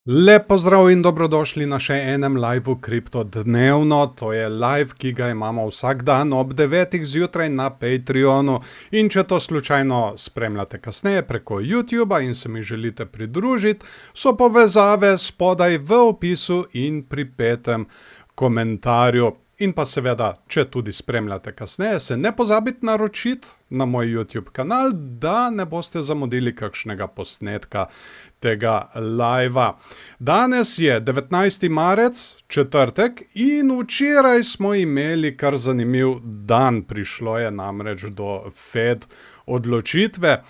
Lep pozdrav in dobrodošli na še enem liveu Kripto dnevno. To je live, ki ga imamo vsak dan ob 9 zjutraj na Patreonu. In če to slučajno spremljate kasneje preko YouTubea in se mi želite pridružiti, so povezave spodaj v opisu in pripetem komentarju. In pa seveda, če tudi spremljate kasneje, se ne pozabite naročiti na moj YouTube kanal, da ne boste zamudili kakšnega posnetka tega livea. Danes je 19. marec, četrtek, in včeraj smo imeli kar zanimiv dan. Prišlo je namreč do Fed odločitve.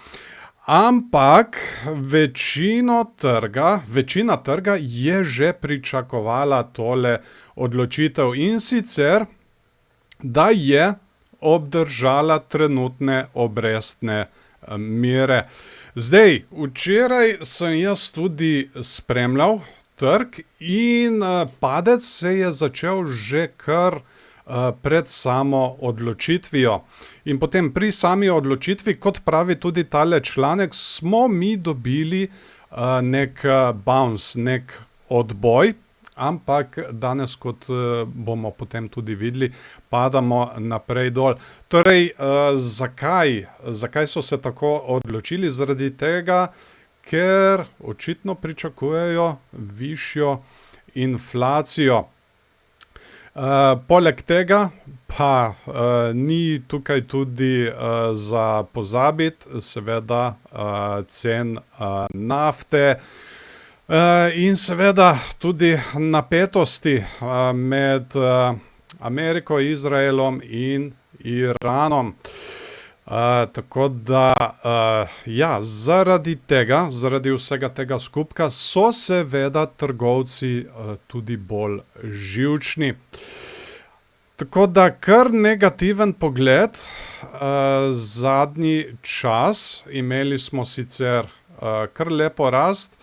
Ampak večina trga je že pričakovala tole odločitev, in sicer, da je obdržala trenutne obrestne mere. Zdaj, včeraj sem jaz tudi spremljal trg in padec se je začel že kar pred samo odločitvijo. In potem pri sami odločitvi, kot pravi tudi tale članek, smo mi dobili nek bounce, nek odboj, ampak danes, kot bomo potem tudi padamo naprej dol. Torej, zakaj so se tako odločili? Zaradi tega, ker očitno pričakujejo višjo inflacijo. Poleg tega pa ni tukaj tudi za pozabiti, seveda, cen nafte in seveda tudi napetosti med Ameriko, Izraelom in Iranom. Tako da, ja, zaradi vsega tega skupka so seveda trgovci tudi bolj živčni. Tako da kar negativen pogled. Zadnji čas imeli smo sicer kar lepo rast,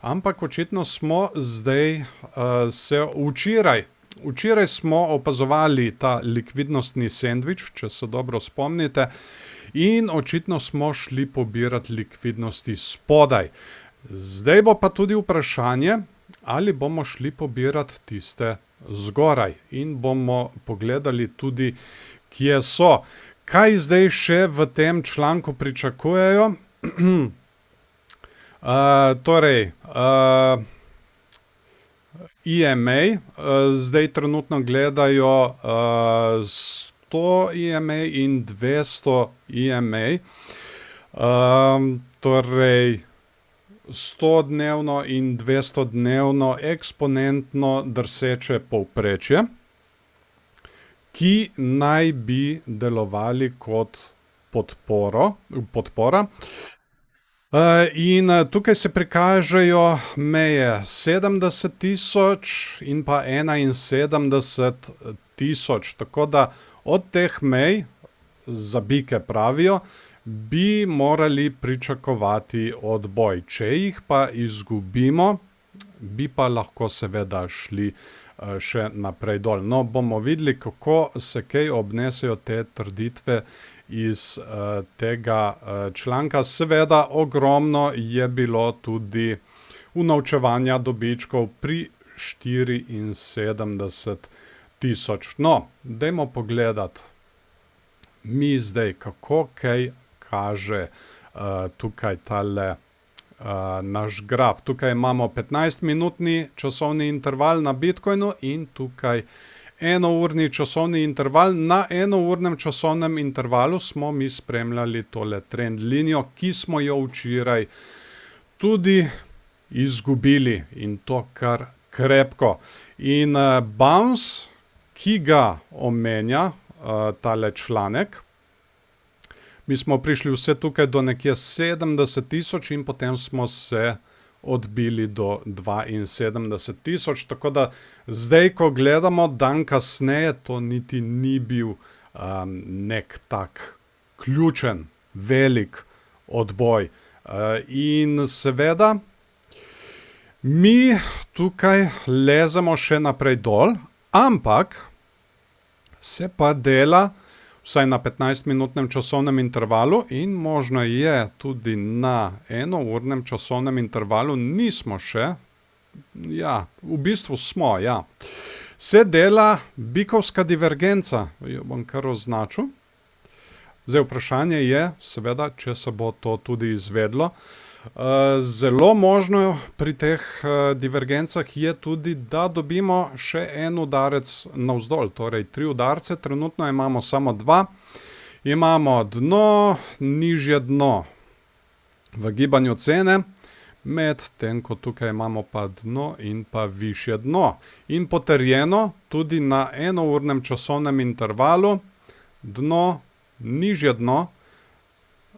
ampak očitno smo zdaj Včeraj smo opazovali ta likvidnostni sendvič, če se dobro spomnite, in očitno smo šli pobirati likvidnosti spodaj. Zdaj bo pa tudi vprašanje, ali bomo šli pobirati tiste zgoraj, in bomo pogledali tudi, kje so. Kaj zdaj še v tem članku pričakujejo? Torej, EMA, zdaj trenutno gledajo 100 EMA in 200 EMA, torej 100-dnevno in 200-dnevno eksponentno drseče povprečje, ki naj bi delovali kot podpora. In tukaj se prikažejo meje 70.000 in pa 71.000, tako da od teh mej, za bike pravijo, bi morali pričakovati odboj. Če jih pa izgubimo, bi pa lahko seveda šli še naprej dol. No, bomo videli, kako se kaj obnesejo te trditve iz tega članka. Seveda, ogromno je bilo tudi unovčevanja dobičkov pri 74.000. No, dajmo pogledati mi zdaj, kako kaj kaže tukaj tale naš graf. Tukaj imamo 15-minutni časovni interval na Bitcoinu in tukaj enourni časovni interval. Na enournem časovnem intervalu smo mi spremljali tole trend linijo, ki smo jo včeraj tudi izgubili, in to kar krepko. In bounce, ki ga omenja tale članek, mi smo prišli vse tukaj do nekje 70.000 in potem smo se odbili do 72.000, tako da zdaj, ko gledamo dan kasneje, to niti ni bil nek tak ključen, velik odboj. In seveda, mi tukaj lezemo še naprej dol, ampak se pa dela vsaj na 15-minutnem časovnem intervalu in možno je tudi na enournem časovnem intervalu, nismo še ja, v bistvu smo, ja. Se dela bikovska divergenca, jo bom kar označil. Zdaj vprašanje je, seveda, če se bo to tudi izvedlo. Zelo možno pri teh divergencah je tudi, da dobimo še en udarec navzdol, torej 3 udarce, trenutno imamo samo 2. Imamo dno, nižje dno v gibanju cene, medtem ko tukaj imamo pa dno in pa višje dno. In potrjeno tudi na enournem časovnem intervalu, dno, nižje dno,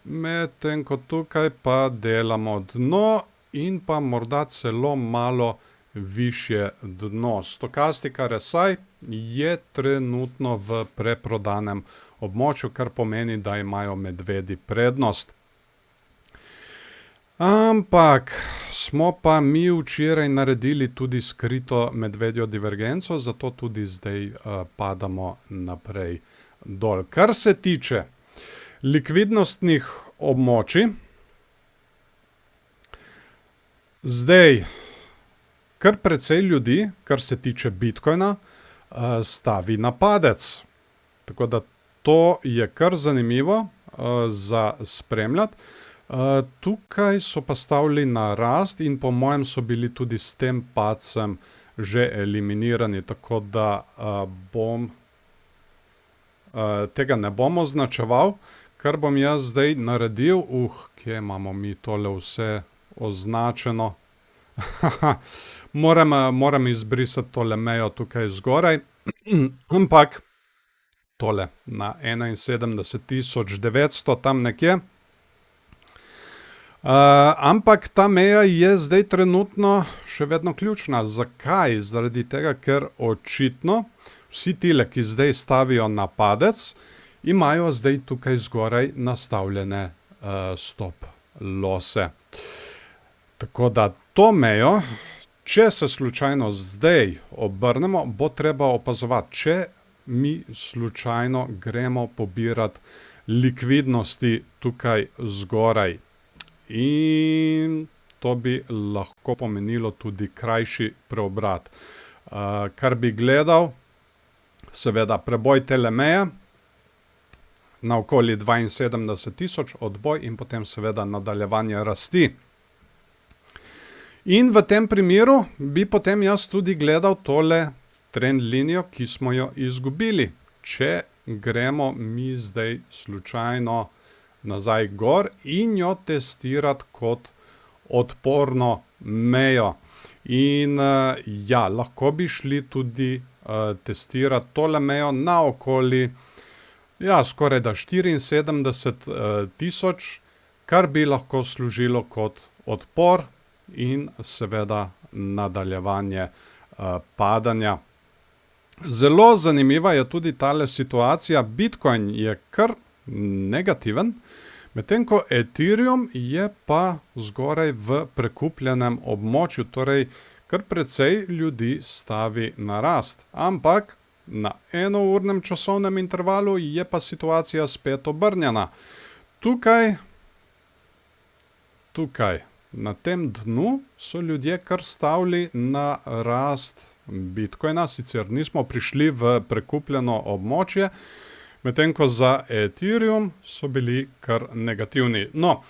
medtem ko tukaj pa delamo dno in pa morda celo malo višje dno. Stokastika RSI je trenutno v preprodanem območju, kar pomeni, da imajo medvedi prednost. Ampak smo pa mi včeraj naredili tudi skrito medvedjo divergenco, zato tudi zdaj padamo naprej dol. Kar se tiče likvidnostnih območij, zdaj kar precej ljudi, kar se tiče Bitcoina, stavi na padec. Tako da to je kar zanimivo za spremljati. Tukaj so pa stavili na rast in po mojem so bili tudi s tem padcem že eliminirani, tako da tega ne bom označeval. Kar bom jaz zdaj naredil, kje imamo mi tole vse označeno. Moram izbrisati tole mejo tukaj zgoraj, ampak tole na 71.900 tam nekje. Ampak ta meja je zdaj trenutno še vedno ključna. Zakaj? Zaradi tega, ker očitno vsi tile, ki zdaj stavijo na padec, imajo zdaj tukaj zgoraj nastavljene stop lose. Tako da to mejo, če se slučajno zdaj obrnemo, bo treba opazovati, če mi slučajno gremo pobirati likvidnosti tukaj zgoraj. In to bi lahko pomenilo tudi krajši preobrat. Kar bi gledal, seveda preboj tele meje na okoli 72.000 odboj in potem seveda nadaljevanje rasti. In v tem primeru bi potem jaz tudi gledal tole trend linijo, ki smo jo izgubili. Če gremo mi zdaj slučajno nazaj gor in jo testirati kot odporno mejo. In ja, lahko bi šli tudi testirati tole mejo na okoli skoraj da 74.000, kar bi lahko služilo kot odpor in seveda nadaljevanje padanja. Zelo zanimiva je tudi tale situacija. Bitcoin je kar negativen, medtem ko Ethereum je pa zgoraj v prekupljenem območju, torej kar precej ljudi stavi na rast. Ampak na enournem časovnem intervalu je pa situacija spet obrnjena. Tukaj, na tem dnu so ljudje kar stavili na rast Bitcoina, sicer nismo prišli v prekupljeno območje, medtem ko za Ethereum so bili kar negativni. No,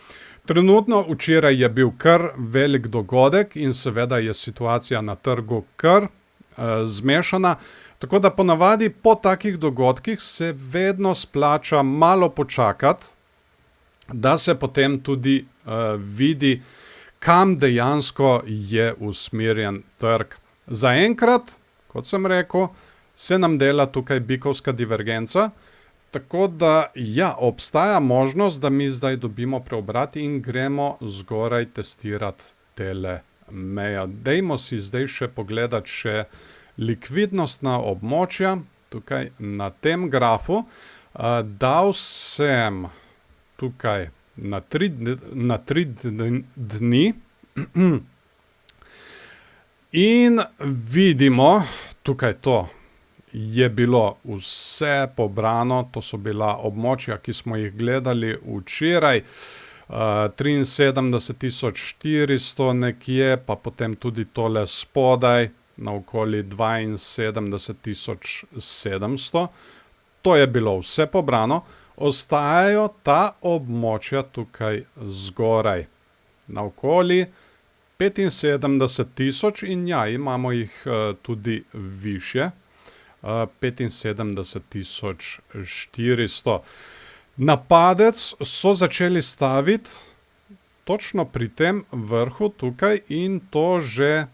trenutno včeraj je bil kar velik dogodek in seveda je situacija na trgu kar zmešana, tako da ponavadi po takih dogodkih se vedno splača malo počakati, da se potem tudi vidi, kam dejansko je usmerjen trg. Zaenkrat, kot sem rekel, se nam dela tukaj bikovska divergenca, tako da ja, obstaja možnost, da mi zdaj dobimo preobrat in gremo zgoraj testirati tele meje. Dajmo si zdaj še pogledati še likvidnostna območja tukaj na tem grafu. Dal sem tukaj na 3 dni in vidimo, tukaj to je bilo vse pobrano, to so bila območja, ki smo jih gledali včeraj. 73 400 nekje, pa potem tudi tole spodaj na okoli 72 700. To je bilo vse pobrano. Ostajajo ta območja tukaj zgoraj, na okoli 75 000 in ja, imamo jih tudi višje, 75 400. Napadec so začeli staviti točno pri tem vrhu tukaj in to že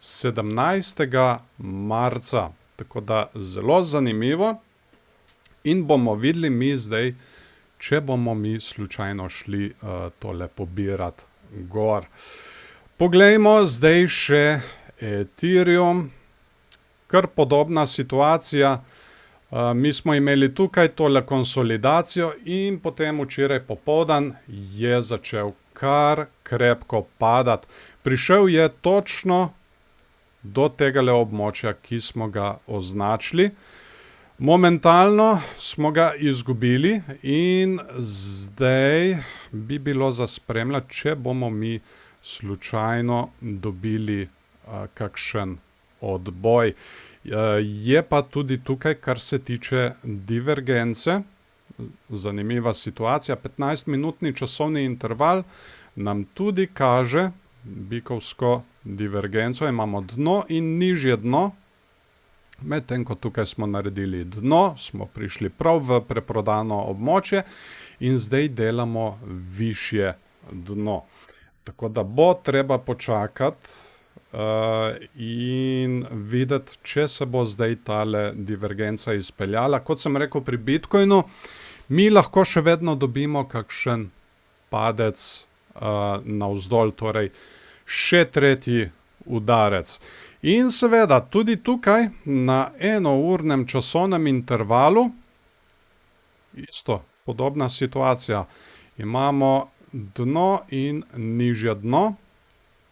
17. marca. Tako da zelo zanimivo in bomo videli mi zdaj, če bomo mi slučajno šli tole pobirati gor. Poglejmo zdaj še Ethereum, kar podobna situacija. Mi smo imeli tukaj tole konsolidacijo in potem včeraj popoldan je začel kar krepko padati. Prišel je točno do tegale območja, ki smo ga označili. Momentalno smo ga izgubili in zdaj bi bilo za spremljati, če bomo mi slučajno dobili kakšen odboj. Je pa tudi tukaj, kar se tiče divergence, zanimiva situacija. 15-minutni časovni interval nam tudi kaže bikovsko divergenco. Imamo dno in nižje dno. Medtem ko tukaj smo naredili dno, smo prišli prav v preprodano območje in zdaj delamo višje dno. Tako da bo treba počakati in videti, če se bo zdaj tale divergenca izpeljala. Kot sem rekel pri Bitcoinu, mi lahko še vedno dobimo kakšen padec navzdol, torej še tretji udarec. In seveda tudi tukaj na enournem časovnem intervalu isto, podobna situacija. Imamo dno in nižje dno,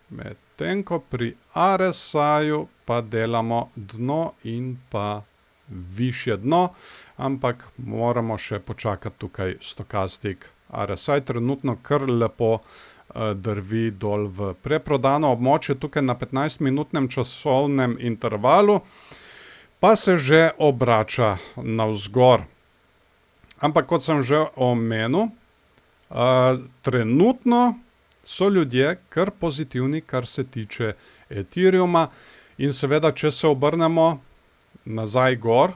medtem ko pri RSI-ju pa delamo dno in pa višje dno, ampak moramo še počakati tukaj stokastik. RSI trenutno kar lepo drvi dol v preprodano območje, tukaj na 15-minutnem časovnem intervalu, pa se že obrača navzgor. Ampak kot sem že omenil, trenutno so ljudje kar pozitivni, kar se tiče Ethereuma in seveda, če se obrnemo nazaj gor,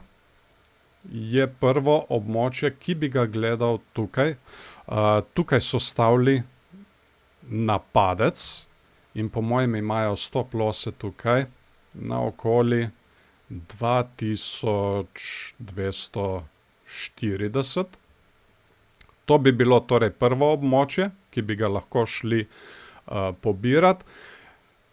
je prvo območje, ki bi ga gledal tukaj. Tukaj so stavili napadec in po mojem imajo stop losse tukaj na okoli 2240. To bi bilo torej prvo območje, ki bi ga lahko šli pobirati.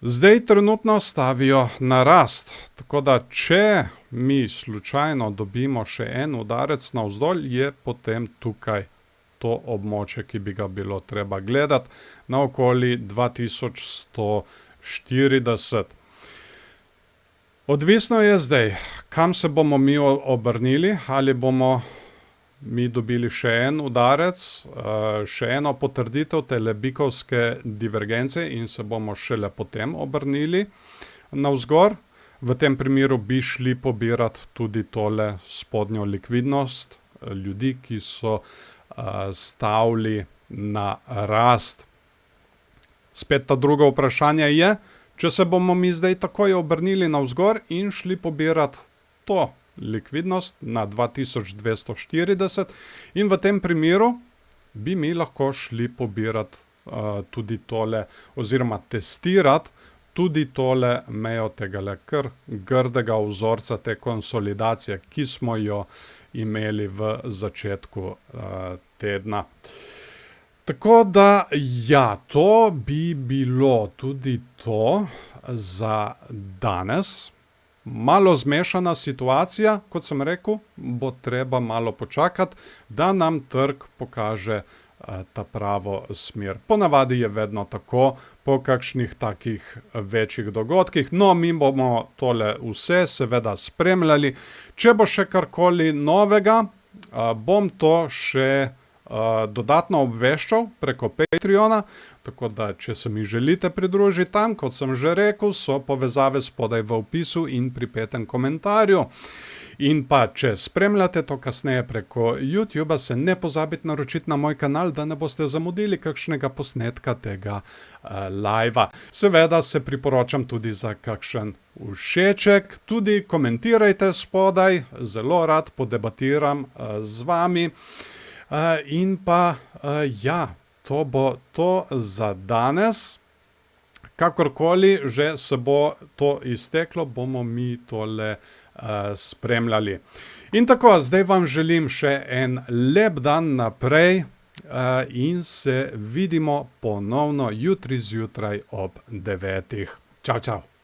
Zdaj trenutno stavijo na rast, tako da če mi slučajno dobimo še en udarec navzdol, je potem tukaj to območje, ki bi ga bilo treba gledati, na okoli 2140. Odvisno je zdaj, kam se bomo mi obrnili, ali bomo mi dobili še en udarec, še eno potrditev tele bikovske divergence in se bomo šele potem obrnili navzgor. V tem primeru bi šli pobirati tudi tole spodnjo likvidnost ljudi, ki so stavili na rast. Spet ta drugo vprašanje je, če se bomo mi zdaj takoj obrnili navzgor in šli pobirati to likvidnost na 2240 in v tem primeru bi mi lahko šli pobirati tudi tole oziroma testirati tudi tole mejo tegale kar grdega vzorca te konsolidacije, ki smo jo imeli v začetku tedna. Tako da, ja, to bi bilo tudi to za danes. Malo zmešana situacija, kot sem rekel, bo treba malo počakati, da nam trg pokaže ta pravo smer. Ponavadi je vedno tako, po kakšnih takih večjih dogodkih. No, mi bomo tole vse seveda spremljali. Če bo še karkoli novega, bom to še dodatno obveščal preko Patreona, tako da, če se mi želite pridružiti tam, kot sem že rekel, so povezave spodaj v opisu in pripetem komentarju. In pa, če spremljate to kasneje preko YouTuba, se ne pozabite naročiti na moj kanal, da ne boste zamudili kakšnega posnetka tega live-a. Seveda se priporočam tudi za kakšen všeček, tudi komentirajte spodaj, zelo rad podebatiram z vami. In pa, ja, to bo to za danes. Kakorkoli že se bo to izteklo, bomo mi tole spremljali. In tako, zdaj vam želim še en lep dan naprej in se vidimo ponovno jutri zjutraj ob 9. Čau, čau.